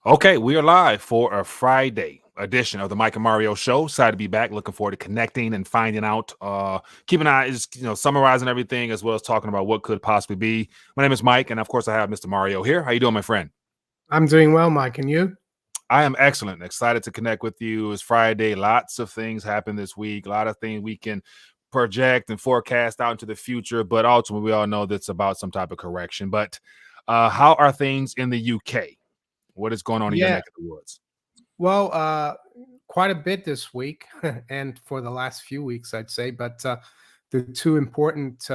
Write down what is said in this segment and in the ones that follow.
Okay, we are live for a Friday edition of the Mike and Mario Show. Excited to be back. Looking forward to connecting and finding out. Keeping an eye, just summarizing everything as well as talking about what could possibly be. My name is Mike, and of course, I have Mr. Mario here. How you doing, my friend? I'm doing well, Mike. And you? I am excellent. Excited to connect with you. It's Friday. Lots of things happen this week. A lot of things we can project and forecast out into the future. But ultimately, we all know that's about some type of correction. But how are things in the UK? What is going on in your Yeah. neck of the woods? Well, quite a bit this week and for the last few weeks, I'd say. But the two important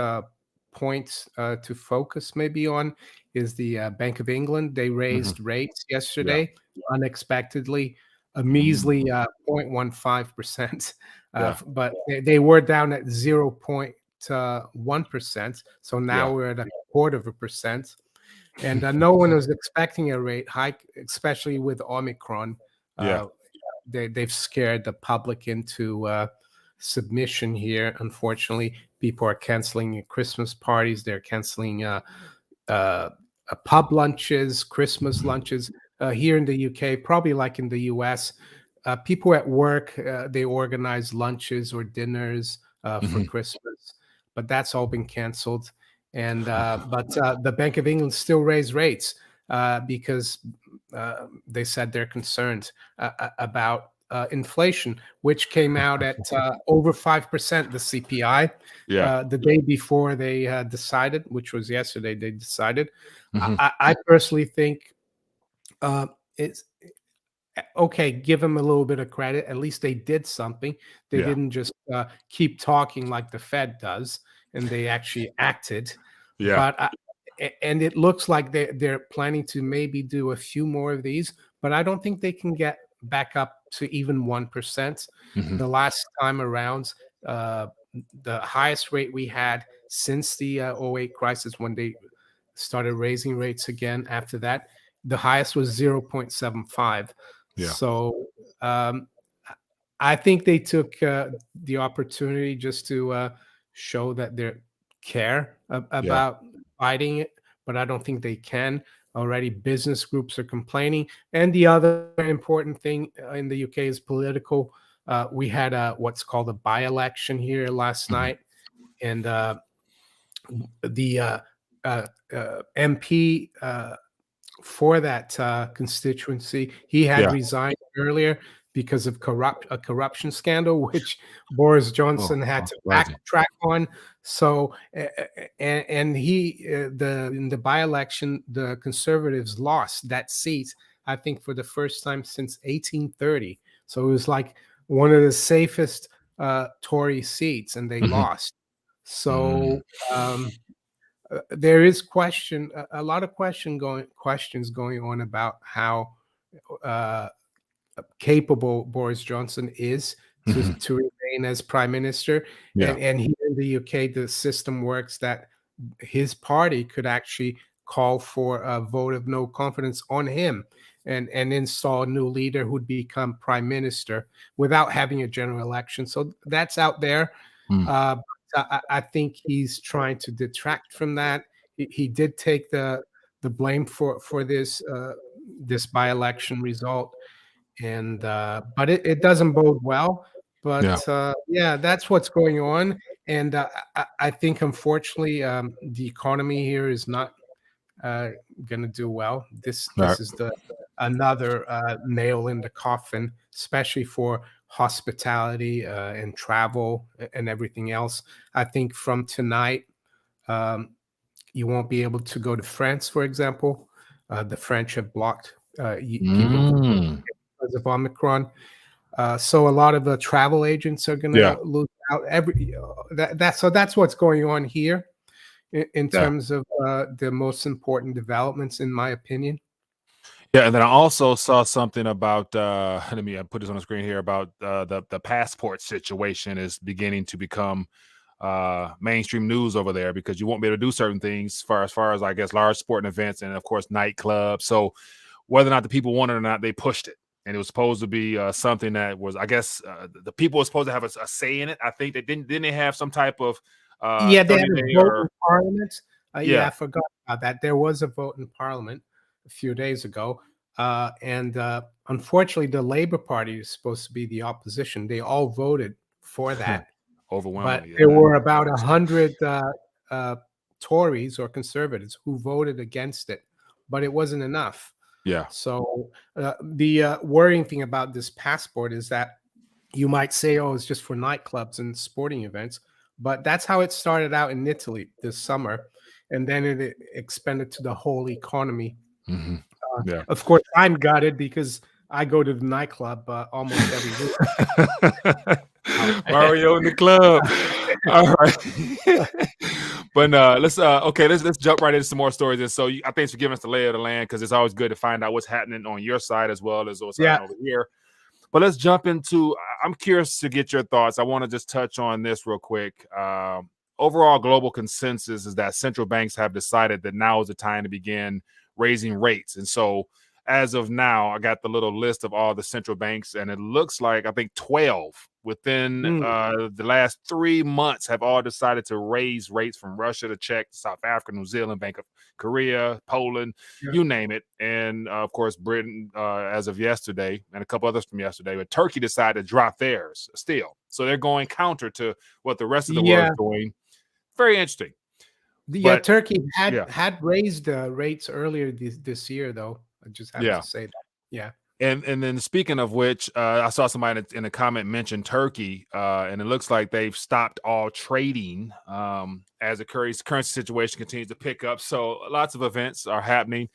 points to focus maybe on is the Bank of England. They raised rates Yeah. yesterday unexpectedly, a measly Mm. 0.15%. Yeah. But they were down at 0.1%. So now Yeah. we're at a quarter of a percent. And no one was expecting a rate hike, especially with Omicron. Yeah. They've scared the public into submission here. Unfortunately, people are canceling Christmas parties. They're canceling pub lunches, Christmas lunches. Here in the UK, probably like in the US, people at work, they organize lunches or dinners for Christmas, but that's all been canceled. And but the Bank of England still raised rates because they said they're concerned about inflation, which came out at over 5%, the CPI. Yeah. The day before they decided, which was yesterday, they decided. Mhm. I personally think it's okay. Give them a little bit of credit. At least they did something. They Yeah. didn't just keep talking like the Fed does, and they actually acted. Yeah. But and it looks like they're planning to maybe do a few more of these, but I don't think they can get back up to even 1%. Mhm. The last time around, uh, the highest rate we had since the '08 crisis, when they started raising rates again after that, the highest was 0.75. Yeah. So um, I think they took the opportunity just to show that they care Yeah. about fighting it, but I don't think they can. Already, business groups are complaining. And the other important thing in the UK is political. We had what's called a by-election here last Mhm. night, and the MP for that constituency. He had Yeah. resigned earlier because of a corruption scandal, which Boris Oh, Johnson had oh, to surprising. backtrack on. So, and he in the by-election, the Conservatives lost that seat, I think, for the first time since 1830. So it was like one of the safest Tory seats, and they Mhm. lost. Mm. So. There is a lot of questions going on about how uh, capable Boris Johnson is Mhm. to remain as prime minister. Yeah. And here in the UK, the system works that his party could actually call for a vote of no confidence on him and install a new leader who'd become prime minister without having a general election. So that's out there. Mm. I think he's trying to detract from that. He did take the blame for this by-election result, and but it doesn't bode well. Yeah. But yeah, that's what's going on, and I think unfortunately the economy here is not uh, going to do well. All right. This is the another nail in the coffin, especially for hospitality and travel and everything else. I think from tonight, um, you won't be able to go to France, for example. The French have blocked people from Mm. because of Omicron. So a lot of the travel agents are going Yeah. to lose out. So that's what's going on here in Yeah. terms of the most important developments, in my opinion. Yeah. And then I also saw something about let me put this on the screen here about the passport situation is beginning to become mainstream news over there because you won't be able to do certain things as far as I guess large sporting events and of course nightclubs. So whether or not the people wanted it or not, they pushed it. And it was supposed to be something that was, I guess, the people were supposed to have a say in it. I think they didn't they have some type of Yeah, they had 30 a day vote or in Parliament. Yeah, yeah. I forgot about that. There was a vote in Parliament a few days ago. And unfortunately, the Labour Party is supposed to be the opposition. They all voted for that, but Overwhelmingly, there yeah. were about 100 Tories or conservatives who voted against it, but it wasn't enough. Yeah. So the worrying thing about this passport is that you might say, "Oh, it's just for nightclubs and sporting events," but that's how it started out in Italy this summer, and then it expanded to the whole economy. Mhm. Yeah. Of course, I'm gutted because I go to the nightclub almost every week. Wow. Mario in the club. All right. But let's jump right into some more stories. And so I thanks for giving us the lay of the land, because it's always good to find out what's happening on your side as well as what's Yeah. happening over here. But let's jump into. I'm curious to get your thoughts. I want to just touch on this real quick. Overall global consensus is that central banks have decided that now is the time to begin raising rates. And so as of now, I got the little list of all the central banks, and it looks like I think 12 within the last 3 months have all decided to raise rates, from Russia to Czech to South Africa, New Zealand, Bank of Korea, Poland, Yeah. you name it. And of course, Britain as of yesterday, and a couple others from yesterday, but Turkey decided to drop theirs still. So they're going counter to what the rest of the world is doing. Very interesting. Yeah, But Turkey yeah, had raised rates earlier this year, though. I just have yeah. to say that. Yeah. And then speaking of which, I saw somebody in a comment mention Turkey, and it looks like they've stopped all trading as the currency situation continues to pick up. So lots of events are happening,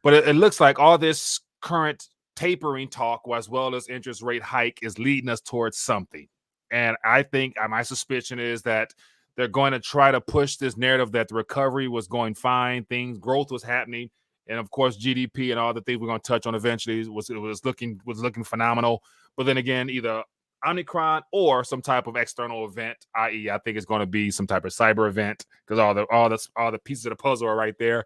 but it looks like all this current tapering talk, as well as interest rate hike, is leading us towards something. And I think my suspicion is that they're going to try to push this narrative that the recovery was going fine, growth was happening, and of course GDP and all the things we're going to touch on eventually was looking phenomenal. But then again, either Omicron or some type of external event, i.e., I think it's going to be some type of cyber event, because all the pieces of the puzzle are right there.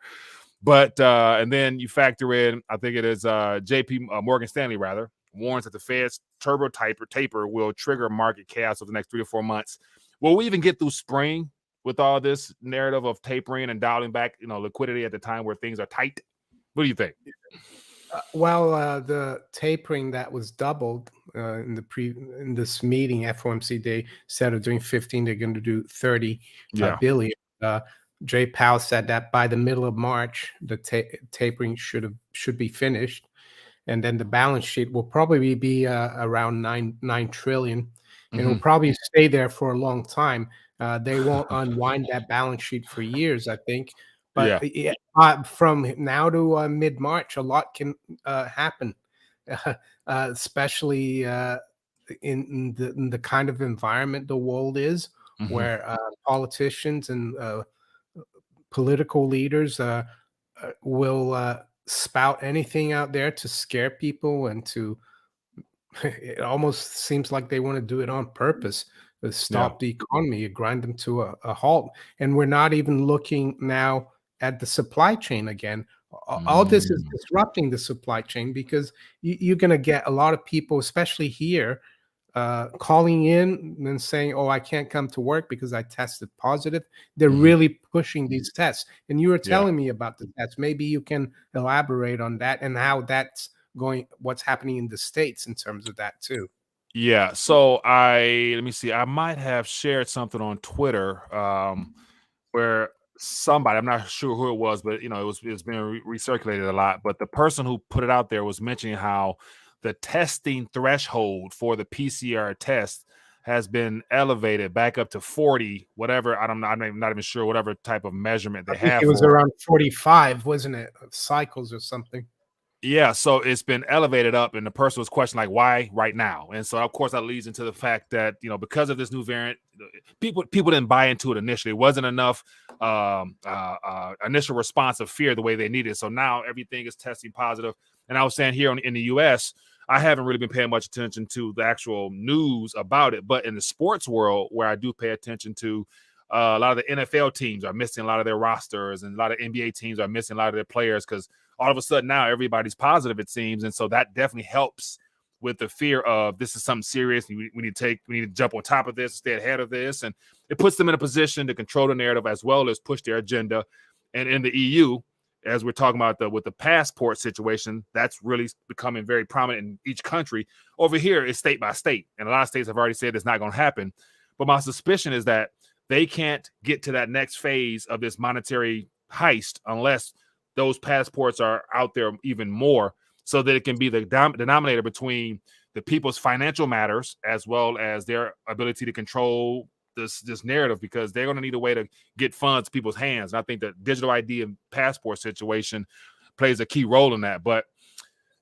But and then you factor in, I think it is Morgan Stanley rather, warns that the Fed's turbo taper will trigger market chaos over the next 3 to 4 months. Will we even get through spring with all this narrative of tapering and dialing back, liquidity at the time where things are tight? What do you think? The tapering that was doubled in this meeting, FOMC, they instead of doing 15, they're going to do 30 billion. Jay Powell said that by the middle of March, the tapering should be finished, and then the balance sheet will probably be around 9 trillion, and it will probably stay there for a long time. They won't unwind that balance sheet for years, I think. But from now to mid-March, a lot can happen, especially in the kind of environment the world is, where politicians and political leaders will spout anything out there to scare people and to it almost seems like they want to do it on purpose to stop the economy, grind them to a halt. And we're not even looking now at the supply chain again. All this is disrupting the supply chain, because you're going to get a lot of people, especially here, calling in and saying, "Oh, I can't come to work because I tested positive." They're really pushing these tests. And you were telling me about the tests. Maybe you can elaborate on that and how that's what's happening in the States in terms of that too. Yeah. So let me see. I might have shared something on Twitter where somebody, I'm not sure who it was, but it's being recirculated a lot. But the person who put it out there was mentioning how the testing threshold for the PCR test has been elevated back up to 40, whatever. I'm not even sure whatever type of measurement they I think have it was for it. around 45, wasn't it? Cycles or something. Yeah, so it's been elevated up, and the person was questioning, like, why right now? And so, of course, that leads into the fact that because of this new variant, people didn't buy into it initially. It wasn't enough initial response of fear the way they needed. So now everything is testing positive. And I was saying here in the U.S., I haven't really been paying much attention to the actual news about it, but in the sports world, where I do pay attention to, a lot of the NFL teams are missing a lot of their rosters, and a lot of NBA teams are missing a lot of their players because all of a sudden now everybody's positive, it seems. And so that definitely helps with the fear of this is something serious. We need to jump on top of this, stay ahead of this. And it puts them in a position to control the narrative as well as push their agenda. And in the EU, as we're talking about with the passport situation, that's really becoming very prominent in each country. Over here, it's state by state, and a lot of states have already said it's not going to happen. But my suspicion is that they can't get to that next phase of this monetary heist unless those passports are out there even more, so that it can be the denominator between the people's financial matters as well as their ability to control this narrative, because they're going to need a way to get funds to people's hands. And I think that digital ID and passport situation plays a key role in that. But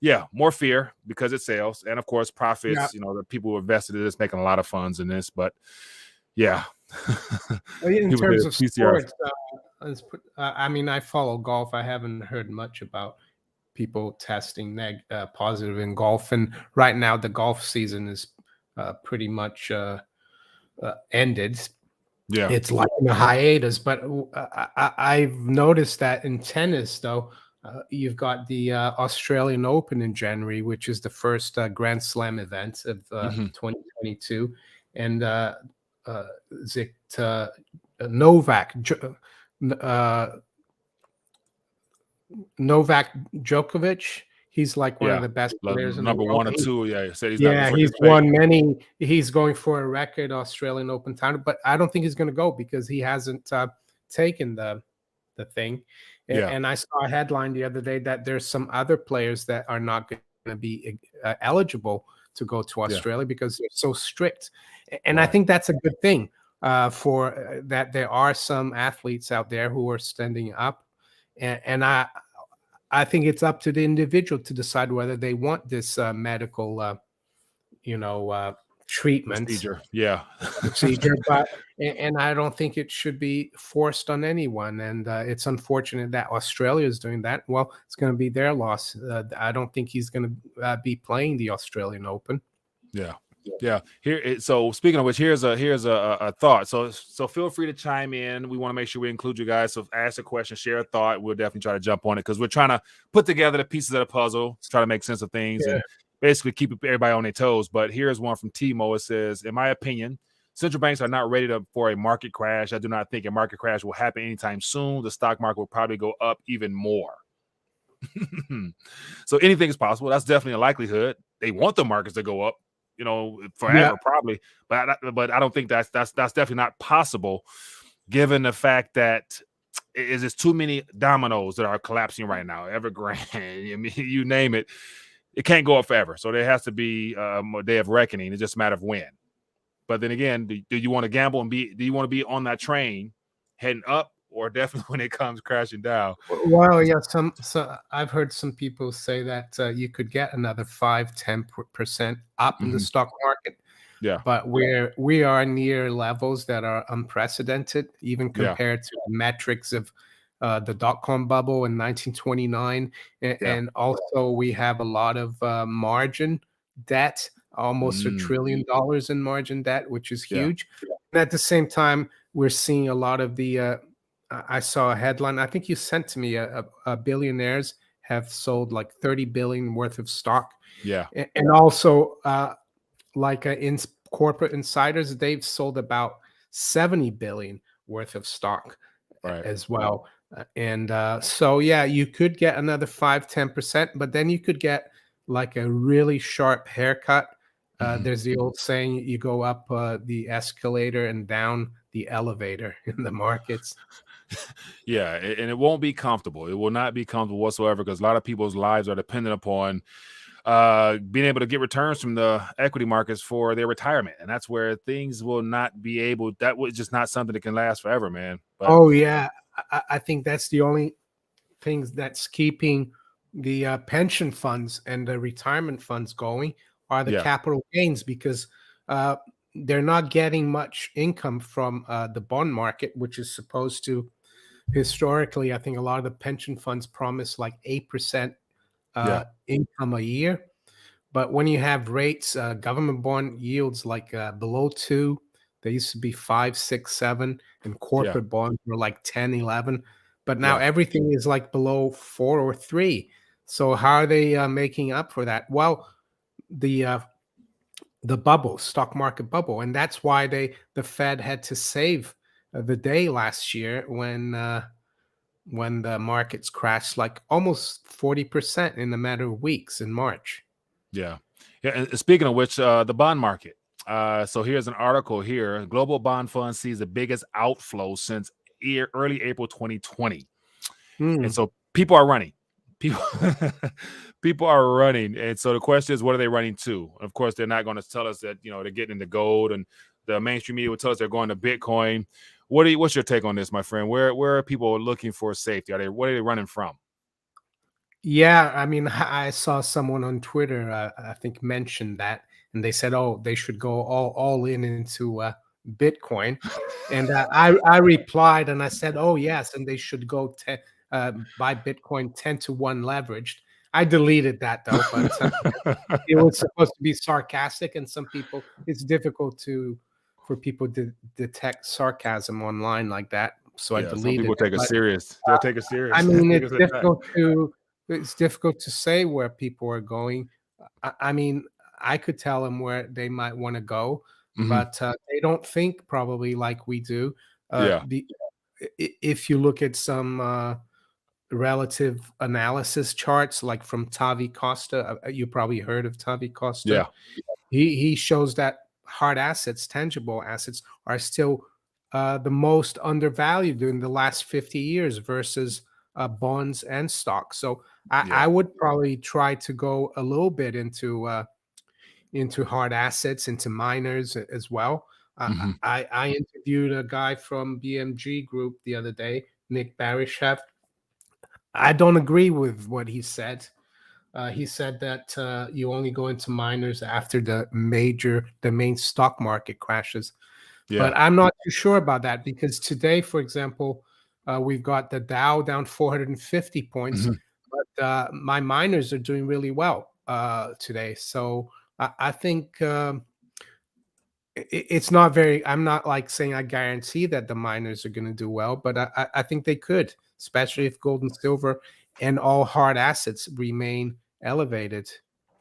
yeah, more fear because it sells, and of course profits. Yeah. You know, the people who invested in this making a lot of funds in this. But yeah, In people terms did of PCR. sports, I mean, I follow golf. I haven't heard much about people testing positive in golf, and right now the golf season is pretty much ended. Yeah. It's like in a hiatus. But I've noticed that in tennis, though, you've got the Australian Open in January, which is the first Grand Slam event of 2022, and is it Novak Novak Djokovic? He's like one of Yeah, the best players in the number world. one or two. Yeah, he said he's not going Yeah, to he's participate. won many. He's going for a record Australian Open title, but I don't think he's going to go because he hasn't taken the thing. Yeah. And I saw a headline the other day that there's some other players that are not going to be eligible to go to Australia because they're so strict. And I think that's a good thing for that. There are some athletes out there who are standing up, and I think it's up to the individual to decide whether they want this medical, treatment procedure. But and I don't think it should be forced on anyone. And it's unfortunate that Australia is doing that. Well, it's going to be their loss. I don't think he's going to be playing the Australian Open. Yeah. So speaking of which, here's a thought. So feel free to chime in. We want to make sure we include you guys. So ask a question, share a thought. We'll definitely try to jump on it because we're trying to put together the pieces of the puzzle to try to make sense of things and basically keep everybody on their toes. But here's one from Timo. It says, in my opinion, central banks are not ready for a market crash. I do not think a market crash will happen anytime soon. The stock market will probably go up even more. So anything is possible. That's definitely a likelihood. They want the markets to go up, forever, probably. But I don't think that's definitely not possible, given the fact that there's too many dominoes that are collapsing right now. Evergrande, I mean, you name it, it can't go up forever. So there has to be a day of reckoning. It's just a matter of when. But then again, do you want to gamble and do you want to be on that train heading up, or definitely when it comes crashing down? Well, yeah, so I've heard some people say that you could get another 5-10% up in the stock market. Yeah. But we are near levels that are unprecedented, even compared to the metrics of the dot-com bubble in 1929. And also we have a lot of margin debt, almost $1 trillion in margin debt, which is huge. And at the same time, we're seeing a lot of the I saw a headline, I think you sent to me, billionaires have sold like 30 billion worth of stock. Yeah. And also in corporate insiders, they've sold about 70 billion worth of stock as well. So yeah, you could get another 5-10%, but then you could get like a really sharp haircut. There's the old saying, you go up the escalator and down the elevator in the markets. Yeah, and it won't be comfortable. It will not be comfortable whatsoever, because a lot of people's lives are dependent upon being able to get returns from the equity markets for their retirement, and that's where things will not be able. That was just not something that can last forever, man. But, oh yeah, I think that's the only things that's keeping the pension funds and the retirement funds going are the capital gains, because they're not getting much income from the bond market, which is supposed to, historically, I think a lot of the pension funds promise like 8% income a year. But when you have rates, government bond yields like below 2, they used to be 5, 6, 7, and corporate bonds were like 10, 11. But now everything is like below 4 or 3. So how are they making up for that? Well, the bubble, stock market bubble, and that's why the Fed had to save the day last year when when the markets crashed like almost 40% in a matter of weeks in March. Yeah. Yeah. And speaking of which, the bond market. So here's an article here. Global bond fund sees the biggest outflow since early April 2020. And Hmm. so people are running. People people are running. And so the question is, what are they running to? Of course, they're not going to tell us that, they're getting into gold, and the mainstream media will tell us they're going to Bitcoin. What's your take on this, my friend? Where are people looking for safety? What are they running from? Yeah, I mean, I saw someone on Twitter, I think, mentioned that, and they said, "Oh, they should go all in into Bitcoin," and I replied and I said, "Oh yes, and they should go buy Bitcoin 10-to-1 leveraged." I deleted that though, but it was supposed to be sarcastic, and some people, it's difficult for people to detect sarcasm online like that, so I Yeah, some deleted people it. take it But serious. They'll take it I serious. mean, Take it as that. it's difficult to say where people are going. I mean, I could tell them where they might want to go, Mhm. but they don't think probably like we do. Yeah. If you look at some relative analysis charts, like from Tavi Costa, you probably heard of Tavi Costa. Yeah. He shows that hard assets, tangible assets, are still the most undervalued in the last 50 years versus bonds and stocks. So I Yeah. would probably try to go a little bit into hard assets, into miners as well. Mhm. I interviewed a guy from BMG Group the other day, Nick Barishev. I don't agree with what he said. He said that you only go into miners after the main stock market crashes. Yeah. But I'm not too sure about that because today, for example, we've got the Dow down 450 points, Mhm. but my miners are doing really well today. So I think it's not very. I'm not like saying I guarantee that the miners are going to do well, but I think they could, especially if gold and silver and all hard assets remain elevated.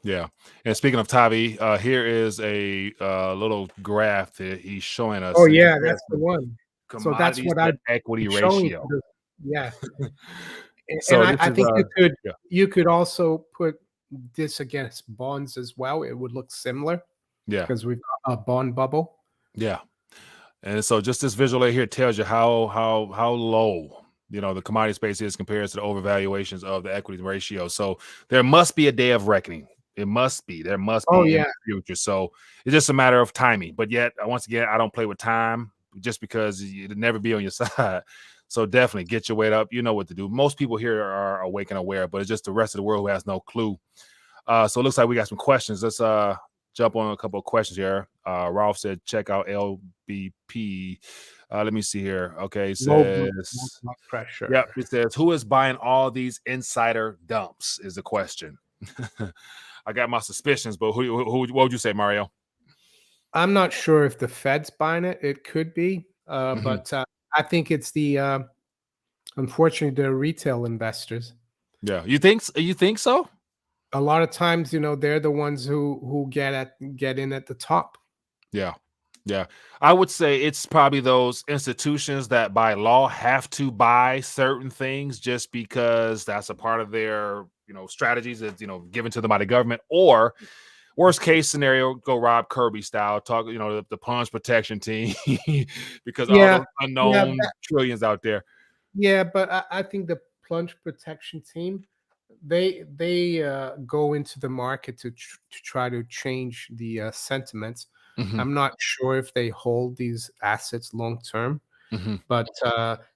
Yeah. And speaking of Tavi, here is a little graph that he's showing us, Oh, and he yeah, compares that's the the one. So that's commodities what to I've equity been showing ratio. to the, yeah, and So this I is think yeah. you could also put this against bonds as well. It would look similar Yeah. because we've got a bond bubble. Yeah. And so just this visual right here tells you how low, the commodity space is compared to the overvaluations of the equity ratio. So there must be a day of reckoning. It must be. There must Oh, be in yeah. the future. So it's just a matter of timing. But yet, once again, I don't play with time just because it'll never be on your side. So definitely get your weight up. You know what to do. Most people here are awake and aware, but it's just the rest of the world who has no clue. So it looks like we got some questions. Let's jump on a couple of questions here. Ralph said, check out LBP. Let me see here. Okay, it Low says, blood yep, pressure. it says, who is buying all these insider dumps is the question. I got my suspicions, but what would you say, Mario? I'm not sure if the Fed's buying it. It could be, Hmm. but I think it's the unfortunately the retail investors. Yeah, you think so? A lot of times, they're the ones who get in at the top. Yeah. Yeah. I would say it's probably those institutions that by law have to buy certain things just because that's a part of their, strategies that's, given to them by the government. Or worst case scenario, go Rob Kirby style, talk, the plunge protection team because all Yeah, those yeah, unknown trillions out there. yeah, but I think the plunge protection team, they go into the market to try to change the sentiments. Hmm. I'm not sure if they hold these assets long term. Hmm. But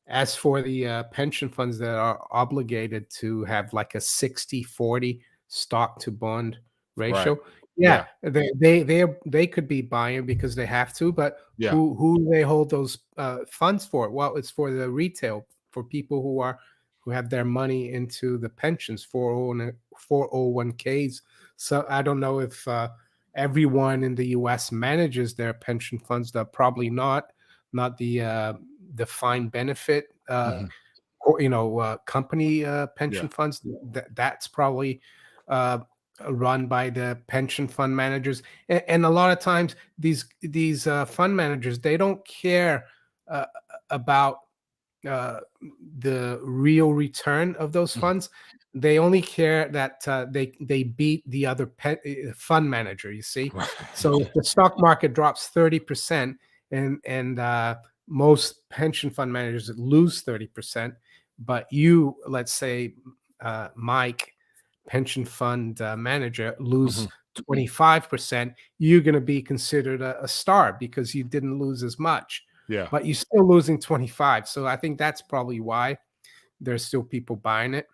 as for the pension funds that are obligated to have like a 60-40 stock to bond Right. ratio, yeah, Yeah. they could be buying because they have to. But Yeah. who do they hold those funds for? Well, it's for the retail, for people who have their money into the pensions, 401ks. So I don't know if everyone in the U.S. manages their pension funds. They're probably not the defined benefit Hmm. or company Yeah. pension funds. That's probably uh, run by the pension fund managers, and a lot of times these fund managers, they don't care uh, about uh, the real return of those Mhm. funds. They only care that they beat the other fund manager. You see, Right. so if the stock market drops 30%, and most pension fund managers lose 30%, but you, let's say, Mike, pension fund manager, lose Mhm. 25%, you're going to be considered a star because you didn't lose as much, Yeah. but you're still losing 25. So I think that's probably why there's still people buying it.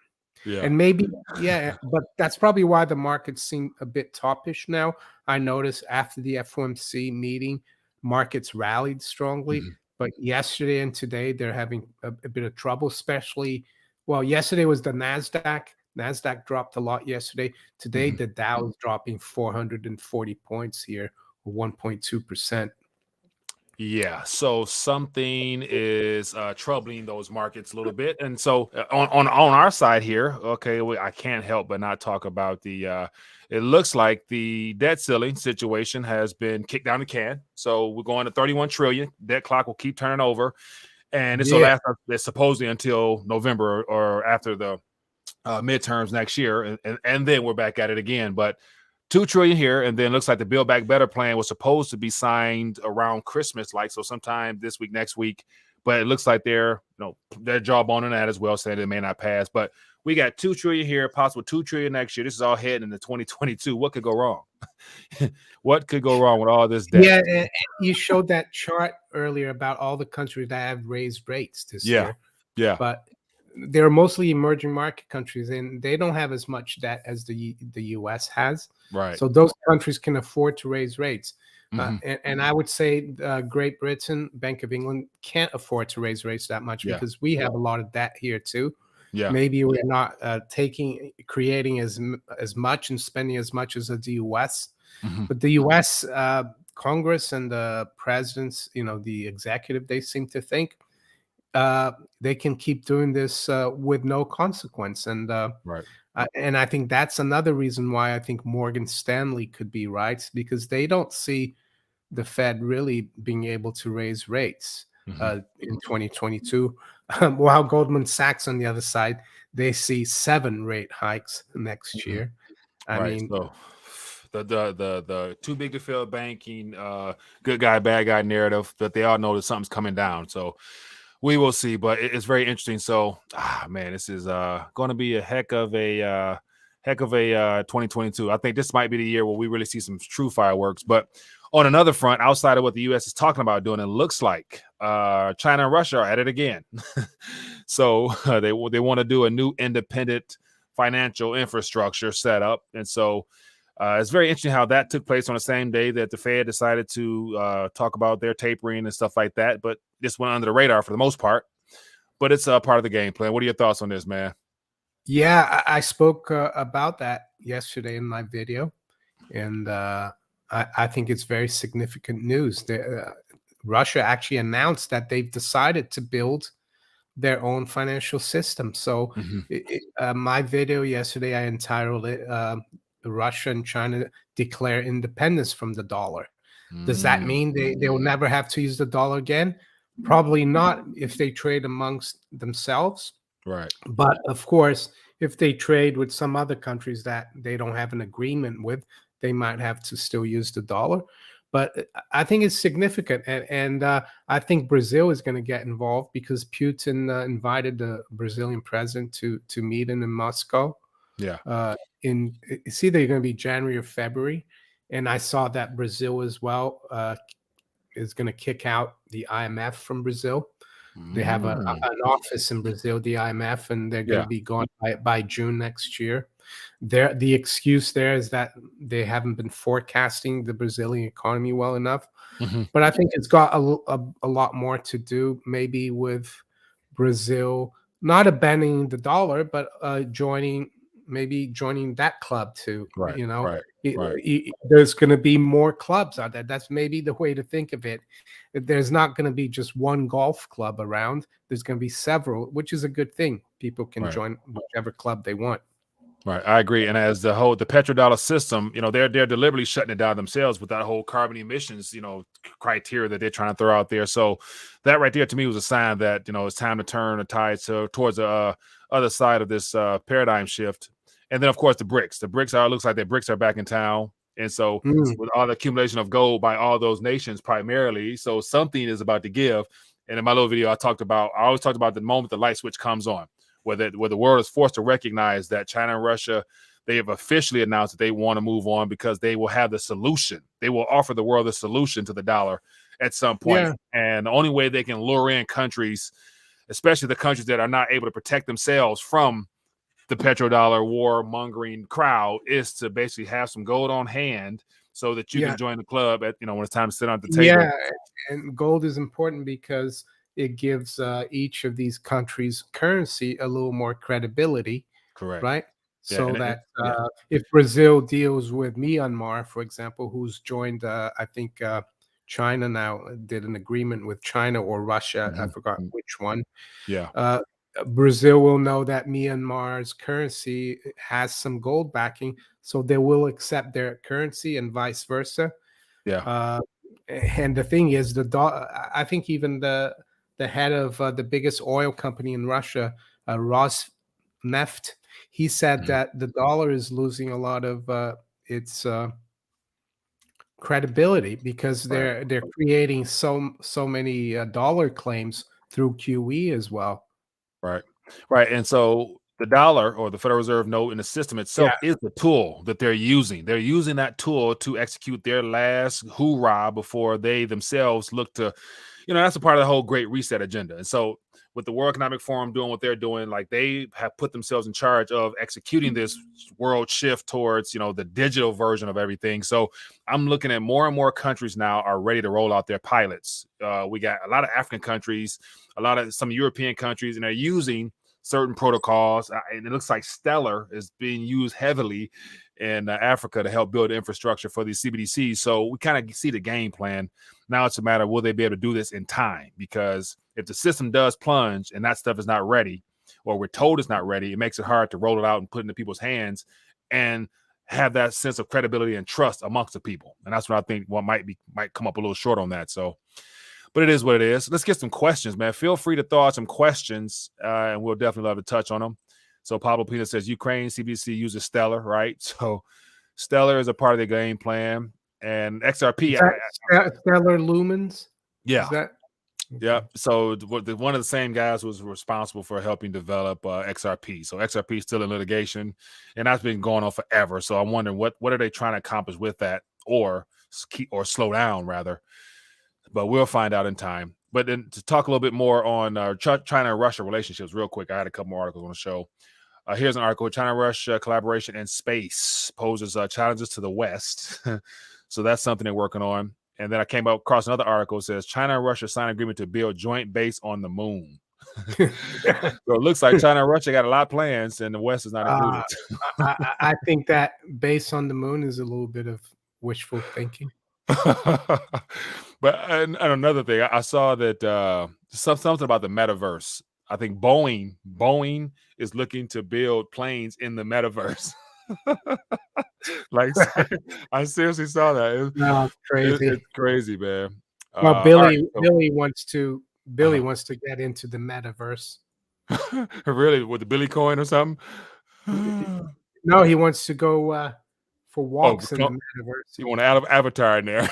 Yeah. And maybe, yeah, but that's probably why the markets seem a bit toppish now. I noticed after the FOMC meeting, markets rallied strongly. Mhm. But yesterday and today, they're having a bit of trouble, especially, well, yesterday was the NASDAQ. NASDAQ dropped a lot yesterday. Today, Mhm. the Dow is dropping 440 points here, or 1.2%. Yeah, so something is troubling those markets a little bit, and so on our side here, okay, I can't help but not talk about the. It looks like the debt ceiling situation has been kicked down the can, so we're going to 31 trillion. Debt clock will keep turning over, and this will Yeah. last supposedly until November or after the midterms next year, and then we're back at it again. But 2 trillion here, and then looks like the Build Back Better plan was supposed to be signed around Christmas, like so sometime this week, next week. But it looks like they're jawboning that as well, saying it may not pass. But we got 2 trillion here, possible 2 trillion next year. This is all heading into 2022. What could go wrong? What could go wrong with all this debt? Yeah, and you showed that chart earlier about all the countries that have raised rates this Yeah, year, yeah, but they're mostly emerging market countries, and they don't have as much debt as the U.S. has. right. So those countries can afford to raise rates. Hmm. And I would say Great Britain, Bank of England can't afford to raise rates that much Yeah, because we have a lot of debt here too. yeah. Maybe we're not creating as much and spending as much as the U.S. Hmm. But the U.S. Congress and the presidents, the executive, they seem to think uh, they can keep doing this with no consequence. Right. And I think that's another reason why I think Morgan Stanley could be right, because they don't see the Fed really being able to raise rates Hmm. in 2022. While Goldman Sachs on the other side, they see 7 rate hikes next Hmm. year. I Right. mean, So the too big to fail banking, good guy, bad guy narrative that they all know that something's coming down. So we will see, but it's very interesting. So man, this is going to be a heck of a 2022. I think this might be the year where we really see some true fireworks. But on another front, outside of what the U.S. is talking about doing, it looks like China and Russia are at it again. So they want to do a new independent financial infrastructure setup, and so it's very interesting how that took place on the same day that the Fed decided to talk about their tapering and stuff like that. But this went under the radar for the most part. But it's a part of the game plan. What are your thoughts on this, man? yeah, I spoke about that yesterday in my video, and I think it's very significant news. Russia actually announced that they've decided to build their own financial system. So, Hmm. my video yesterday, I entitled it "Russia and China Declare Independence from the Dollar." Does that Mm, mean they will never have to use the dollar again? Probably not if they trade amongst themselves. right, But of course, if they trade with some other countries that they don't have an agreement with, they might have to still use the dollar. But I think it's significant, and I think Brazil is going to get involved because Putin invited the Brazilian president to meet in Moscow. yeah, In it's either going to be January or February, and I saw that Brazil as well is going to kick out the IMF from Brazil. They have mm, an office in Brazil, the IMF, and they're going to yeah, be gone by June next year. The excuse there is that they haven't been forecasting the Brazilian economy well enough. hmm, But I think it's got a lot more to do, maybe with Brazil not abandoning the dollar, but joining that club too. right, right, right, There's going to be more clubs out there. That's maybe the way to think of it. There's not going to be just one golf club around. There's going to be several, which is a good thing. People can right. join whichever club they want. Right, I agree. And as the petrodollar system, they're deliberately shutting it down themselves with that whole carbon emissions, criteria that they're trying to throw out there. So that right there to me was a sign that it's time to turn the tide towards the other side of this paradigm shift. And then of course the BRICS. The BRICS are looks like the BRICS are back in town. And so Mm, with all the accumulation of gold by all those nations primarily, so something is about to give. And in my little video, I always talked about the moment the light switch comes on where the world is forced to recognize that China and Russia, they have officially announced that they want to move on because they will have the solution. They will offer the world the solution to the dollar at some point. yeah, And the only way they can lure in countries, especially the countries that are not able to protect themselves from the petrodollar war mongering crowd, is to basically have some gold on hand so that you yeah, can join the club at when it's time to sit on the table. yeah. And gold is important because it gives each of these countries' currency a little more credibility, Correct. right? Yeah. So that Yeah. if Brazil deals with Myanmar, for example, who's joined, I think China now did an agreement with China or Russia, I Mhm. forgot Mhm. which one. Yeah. Uh, Brazil will know that Myanmar's currency has some gold backing, so they will accept their currency and vice versa. Yeah. Uh, and the thing is, I think even the head of the biggest oil company in Russia, Rosneft, he said Mhm. that the dollar is losing a lot of its credibility because Right. they're creating so many dollar claims through QE as well. Right. Right. And so the dollar or the Federal Reserve note in the system Yeah, itself is the tool that they're using. They're using that tool to execute their last hoorah before they themselves look to, that's a part of the whole great reset agenda. And so with the World Economic Forum doing what they're doing, like they have put themselves in charge of executing this world shift towards, the digital version of everything. So I'm looking at more and more countries now are ready to roll out their pilots. We got a lot of African countries, a lot of some European countries, and they're using certain protocols. And it looks like Stellar is being used heavily in Africa to help build infrastructure for these CBDCs. So we kind of see the game plan. Now it's a matter of will they be able to do this in time? Because if the system does plunge and that stuff is not ready, or we're told it's not ready, it makes it hard to roll it out and put it into people's hands and have that sense of credibility and trust amongst the people. And that's what I think might come up a little short on that. So but it is what it is. Let's get some questions, man. Feel free to throw out some questions, and we'll definitely love to touch on them. So Pablo Pina says Ukraine CBDC uses Stellar, right? So Stellar is a part of the game plan, and is XRP, that Stellar Lumens? Is yeah, that yeah. okay? So one of the same guys was responsible for helping develop XRP. So XRP is still in litigation, and that's been going on forever. So I'm wondering what are they trying to accomplish with that, or slow down rather. But we'll find out in time. But then to talk a little bit more on China and Russia relationships, real quick, I had a couple more articles on the show. Here's an article: China-Russia collaboration in space poses challenges to the West. So that's something they're working on. And then I came across another article that says China and Russia sign agreement to build joint base on the moon. So it looks like China and Russia got a lot of plans, and the West is not Uh, included. I think that base on the moon is a little bit of wishful thinking. But and another thing, I saw that something about the metaverse. I think Boeing is looking to build planes in the metaverse. Like I seriously saw that. No, crazy. It's crazy, man. Well, All right, so Billy wants to get into the metaverse. really with the Billy coin or something. No, he wants to go for Oh, walks in the metaverse. you want to add avatar in there?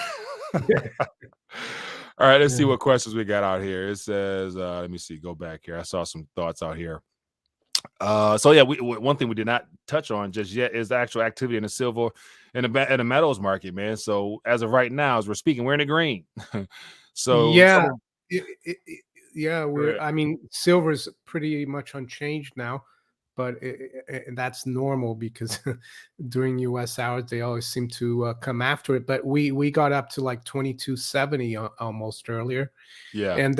All right, let's see Yeah. what questions we got out here. It says, let me see, go back here. I saw some thoughts out here. So yeah, one thing we did not touch on just yet is the actual activity in the silver and the metals market, man. So as of right now, as we're speaking, we're in the green. So Yeah, some of yeah. I mean, silver's pretty much unchanged now, but and that's normal because during U.S. hours they always seem to come after it. But we got up to like 2270 almost earlier, yeah, and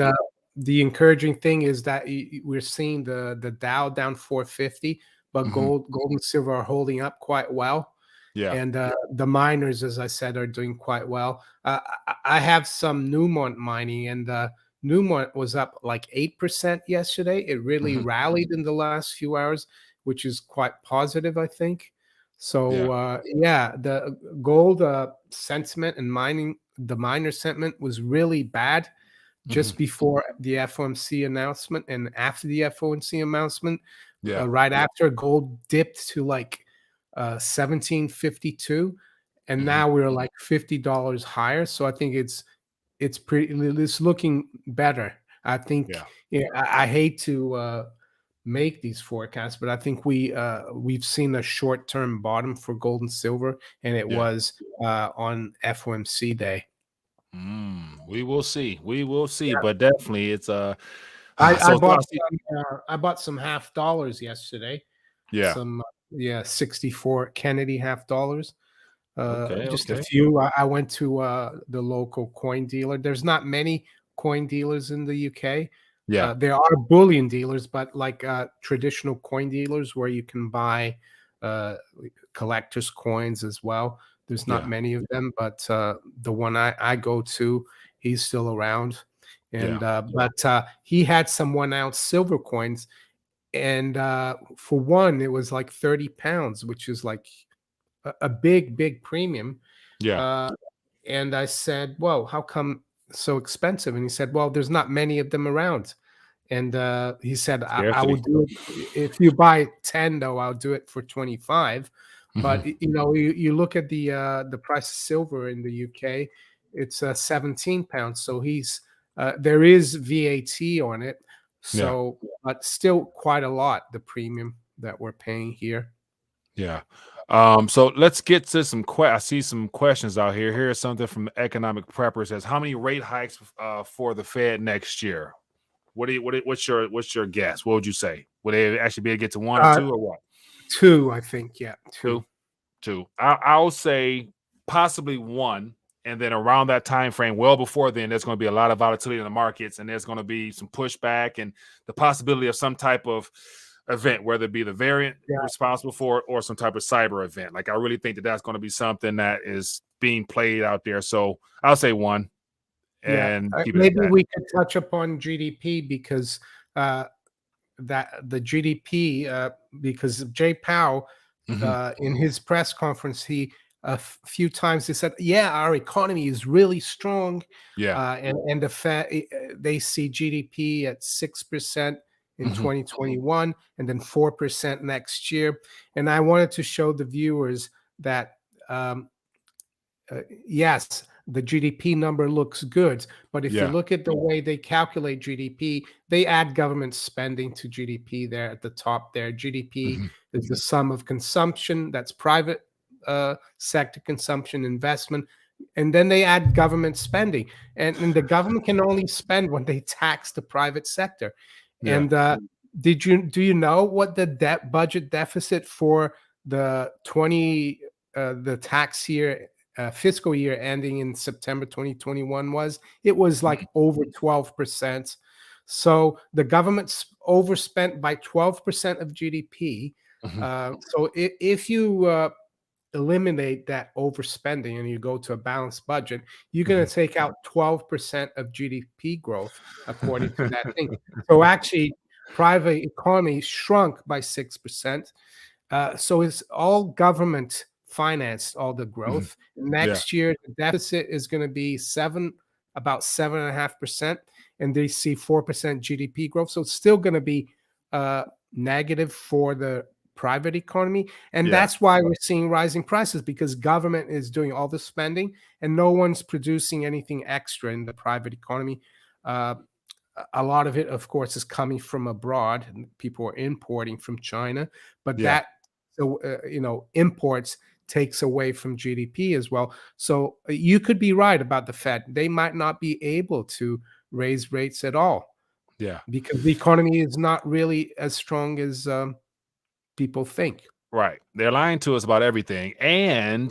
the encouraging thing is that we're seeing the Dow down 450, but hmm gold and silver are holding up quite well. yeah, And the miners, as I said, are doing quite well. I have some Newmont mining, and Newmont was up like 8% yesterday. It really hmm rallied in the last few hours. which is quite positive, I think. Yeah. So yeah, the gold sentiment and the miner sentiment was really bad Hmm. just before the FOMC announcement, and after the FOMC announcement, Yeah. right after, gold dipped to like 1752, and Hmm. now we're like $50 higher. So I think it's looking better. I think, Yeah. yeah, I hate to make these forecasts, but I think we've seen a short-term bottom for gold and silver, and it Yeah. was on FOMC day. We will see. We will see. Yeah. But definitely, it's I so bought I see. I bought some half dollars yesterday. Yeah. Some yeah, 64 Kennedy half dollars. Okay. Just a Okay. few. I went to the local coin dealer. There's not many coin dealers in the UK. Yeah. There are bullion dealers, but like traditional coin dealers where you can buy uh, collector's coins as well. There's not Yeah. many of them, but the one I go to, he's still around. Yeah. And but he had some 1 ounce silver coins, and for one, it was like 30 pounds, which is like a big premium. Yeah. Uh, and I said, "Whoa, how come so expensive?" And he said, "Well, there's not many of them around." And he said, I will Scarcity. do it if you buy 10, though, I'll do it for 25. Hmm. But you look at the price of silver in the UK, it's 17 pounds. So there is VAT on it. Yeah. So, but still quite a lot, the premium that we're paying here. Yeah. So let's get to some I see some questions out here. Here's something from the Economic Prepper. It says, how many rate hikes for the Fed next year? What's your guess? What would you say? Would they actually be able to get to one or Uh, two or what? Two, I think. Yeah, two. Two, two. I'll say possibly one, and then around that time frame, well before then, there's going to be a lot of volatility in the markets, and there's going to be some pushback and the possibility of some type of event, whether it be the variant Yeah, responsible for it or some type of cyber event. Like I really think that that's going to be something that is being played out there. So I'll say one yeah. and keep it at Maybe that. we could touch upon GDP because uh, that the GDP, because Jay Powell, Hmm. in his press conference, few times he said, "Yeah, our economy is really strong," Yeah. and the Fed, they see GDP at 6% in Hmm. 2021, and then 4% next year. And I wanted to show the viewers that um, yes, the GDP number looks good, but if you Yeah. look at the way they calculate GDP, they add government spending to GDP there at the top there. GDP Hmm. is the sum of consumption, that's private sector consumption, investment, and then they add government spending. And the government can only spend when they tax the private sector. Yeah. And do you know what the budget deficit for the tax year fiscal year ending in September 2021 was? It was like over 12%. So the government's overspent by 12% of GDP. Hmm. So if you eliminate that overspending and you go to a balanced budget, you're going to take out 12% of GDP growth, according to that thing. So actually, private economy shrunk by 6%. So it's all government financed, all the Hmm. growth. Yeah. Next year, the deficit is going to be about 7.5%, and they see 4% GDP growth. So it's still going to be negative for the private economy, and Yeah. that's why we're seeing rising prices, because government is doing all the spending and no one's producing anything extra in the private economy. Uh, a lot of it, of course, is coming from abroad, and people are importing from China, but Yeah. imports takes away from GDP as well. So you could be right about the Fed. They might not be able to raise rates at all Yeah. because the economy is not really as strong as people think. Right. They're lying to us about everything. And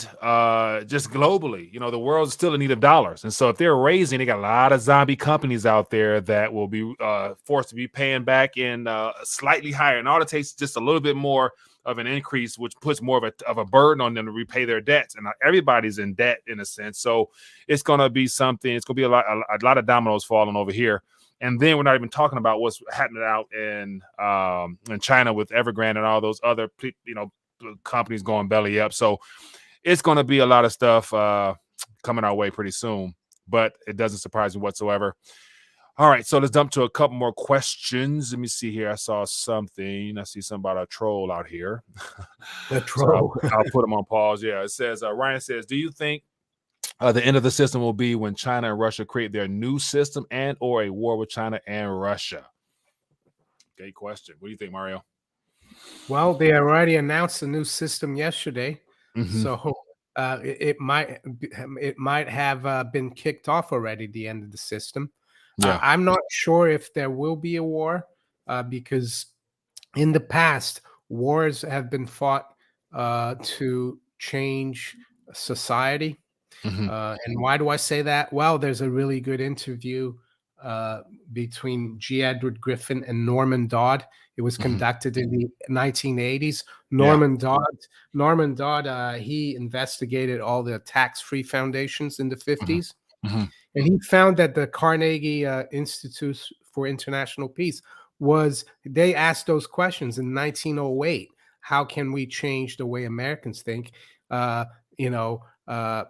just globally, the world's still in need of dollars. And so if they're raising, they got a lot of zombie companies out there that will be forced to be paying back in slightly higher. And all it takes is just a little bit more of an increase, which puts more of a burden on them to repay their debts. And everybody's in debt in a sense. So it's going to be something. It's going to be a lot of dominoes falling over here. And then we're not even talking about what's happening out in China with Evergrande and all those other companies going belly up. So it's going to be a lot of stuff coming our way pretty soon. But it doesn't surprise me whatsoever. All right, so let's jump to a couple more questions. Let me see here. I saw something. I see something about a troll out here. A So troll. I'll put them on pause. Yeah, it says, Ryan says, do you think the end of the system will be when China and Russia create their new system and or a war with China and Russia? Great question. What do you think, Mario? Well, they already announced a new system yesterday, Mm-hmm. so it might have been kicked off already. The end of the system. Yeah. I'm not sure if there will be a war because in the past wars have been fought to change society. Mm-hmm. And why do I say that? Well, there's a really good interview uh, between G. Edward Griffin and Norman Dodd. It was Mm-hmm. conducted in the 1980s. Yeah. Norman Dodd, he investigated all the tax-free foundations in the Mm-hmm. 50s, Mm-hmm. and he found that the Carnegie Institute for International Peace they asked those questions in 1908. How can we change the way Americans think? Uh, you know, uh,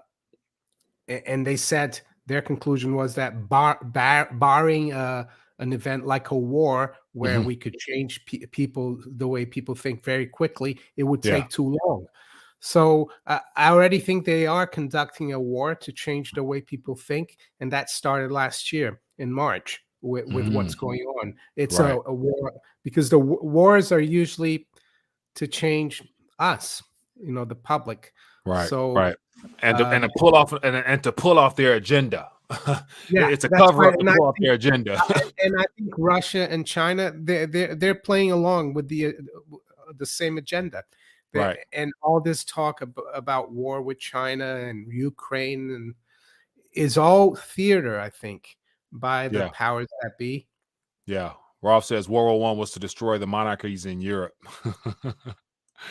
and they said their conclusion was that barring an event like a war where Mm-hmm. we could change people the way people think very quickly, it would Yeah. take too long. So I already think they are conducting a war to change the way people think, and that started last year in March with what's going on. It's Right. a war because the wars are usually to change us, the public. Right. So Right. And uh, to pull off and to pull off their agenda. yeah, It's a that's cover right, up to and I pull off think their agenda. I think Russia and China, they're playing along with the same agenda. Right. And all this talk about war with China and Ukraine and is all theater, I think, by the Yeah. powers that be. Yeah. Rolf says World War One was to destroy the monarchies in Europe.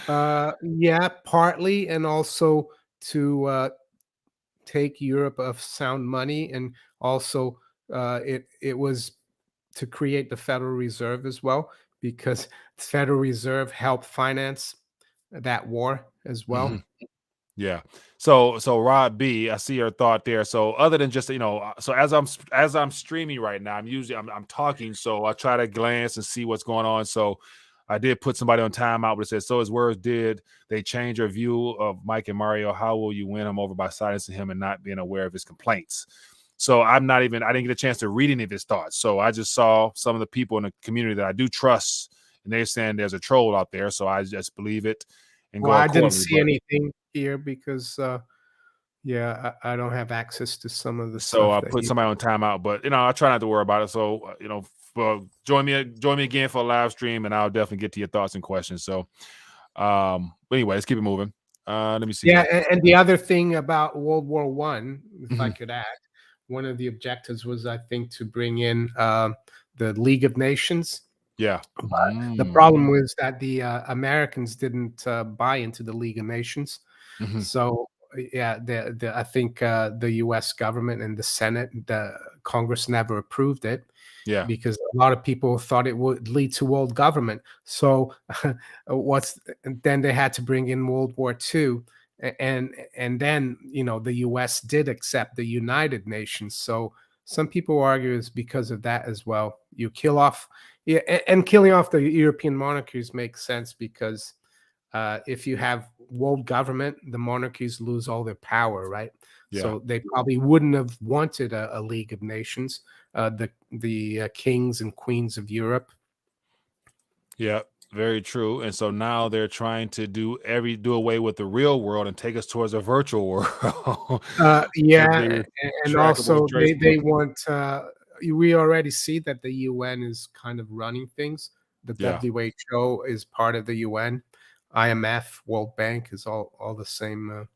Yeah, partly, and also to take Europe of sound money, and also it was to create the Federal Reserve as well, because the Federal Reserve helped finance that war as Mhm. well. Yeah. So Rod B, I see your thought there. So other than just so as I'm streaming right now, I'm talking, so I try to glance and see what's going on. So I did put somebody on timeout, but it says, so his words did they change your view of Mike and Mario? How will you win him over by silencing him and not being aware of his complaints? So I didn't get a chance to read any of his thoughts. So I just saw some of the people in the community that I do trust, and they're saying there's a troll out there. So I just believe it and Well, go I didn't accordingly. see But anything here because, yeah, I don't have access to some of the so stuff I that put somebody on timeout, but I try not to worry about it. So join me again for a live stream, and I'll definitely get to your thoughts and questions. So, but anyway, let's keep it moving. Let me see Yeah, here. and the other thing about World War One, if I Mhm. could add, one of the objectives was, I think, to bring in the League of Nations. Yeah. But the Mm. problem was that the Americans didn't buy into the League of Nations. Mhm. So yeah, I think the U.S. government and the Senate, the Congress never approved it Yeah. because a lot of people thought it would lead to world government. So then they had to bring in World War II, and then the U.S. did accept the United Nations. So some people argue it's because of that as well. You kill off, yeah, and killing off the European monarchies makes sense because if you have world government, the monarchies lose all their power, right? Yeah. So they probably wouldn't have wanted a League of Nations, the kings and queens of Europe. Yeah. Very true. And so now they're trying to do away with the real world and take us towards a virtual world. Yeah, Everything is and trackable, also traceable. they want. We already see that the UN is kind of running things. The Yeah. WHO is part of the UN. IMF, World Bank is all the same.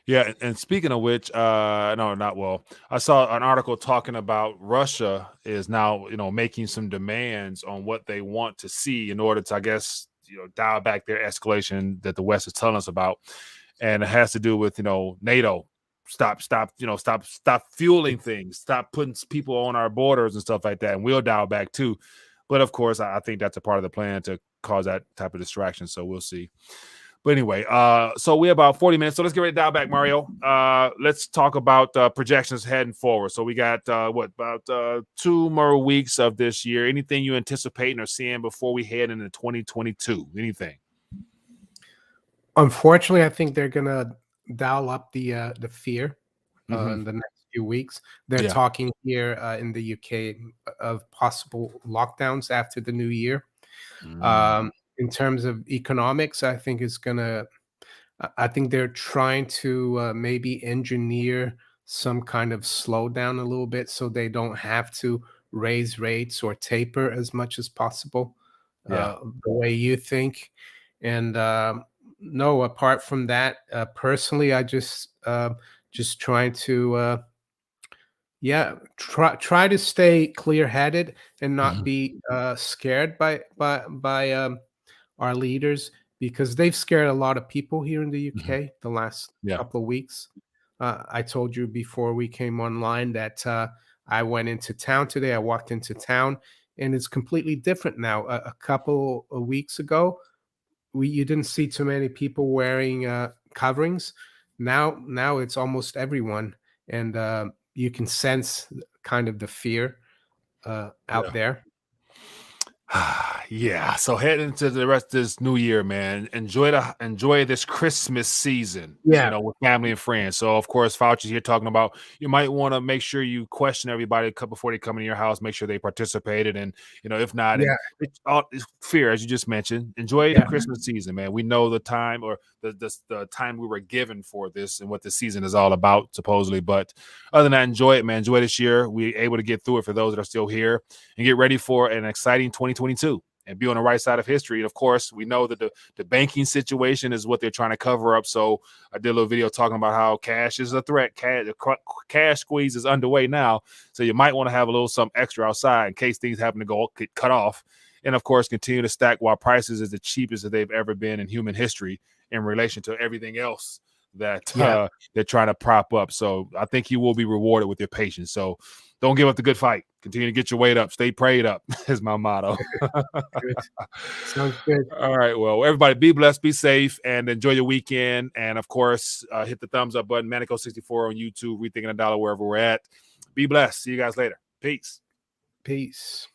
Yeah, and speaking of which, no, not well. I saw an article talking about Russia is now, making some demands on what they want to see in order to, I guess, dial back their escalation that the West is telling us about, and it has to do with NATO stop fueling things, stop putting people on our borders and stuff like that, and we'll dial back too. But of course, I think that's a part of the plan to cause that type of distraction. So we'll see. But anyway, so we're about 40 minutes. So let's get ready to dial back, Mario. Let's talk about projections heading forward. So we got about 2 more weeks of this year. Anything you anticipating or seeing before we head into 2022? Anything? Unfortunately, I think they're gonna dial up the fear in the next few weeks. They're talking here in the UK of possible lockdowns after the new year. In terms of economics, I think it's gonna. I think they're trying to maybe engineer some kind of slowdown a little bit so they don't have to raise rates or taper as much as possible, Yeah. the way you think. And no, apart from that, personally, I just trying to try to stay clear headed and not be scared by our leaders, because they've scared a lot of people here in the UK the last Yeah. couple of weeks. I told you before we came online that I went into town today. I walked into town, and it's completely different now. A couple of weeks ago, you didn't see too many people wearing coverings. Now it's almost everyone, and you can sense kind of the fear out there. Yeah. So heading into the rest of this new year, man, enjoy this Christmas season, Yeah, with family and friends. So of course, Fauci's here talking about you might want to make sure you question everybody before they come into your house, make sure they participated, and if not, and yeah, it's fear, as you just mentioned. Enjoy the yeah, Christmas season, man. We know the time or the time we were given for this and what the season is all about, supposedly. But other than that, enjoy it, man. Enjoy this year. We're able to get through it for those that are still here, and get ready for an exciting 2022 and be on the right side of history. And of course, we know that the banking situation is what they're trying to cover up. So I did a little video talking about how cash is a threat. Cash squeeze is underway now. So you might want to have a little something extra outside in case things happen to get cut off. And of course, continue to stack while prices is the cheapest that they've ever been in human history in relation to everything else that they're trying to prop up. So I think you will be rewarded with your patience. So don't give up the good fight. Continue to get your weight up. Stay prayed up is my motto. good. Sounds good. All right. Well, everybody be blessed, be safe, and enjoy your weekend. And of course, hit the thumbs up button, Manico64 on YouTube, Rethinking a Dollar, wherever we're at. Be blessed. See you guys later. Peace. Peace.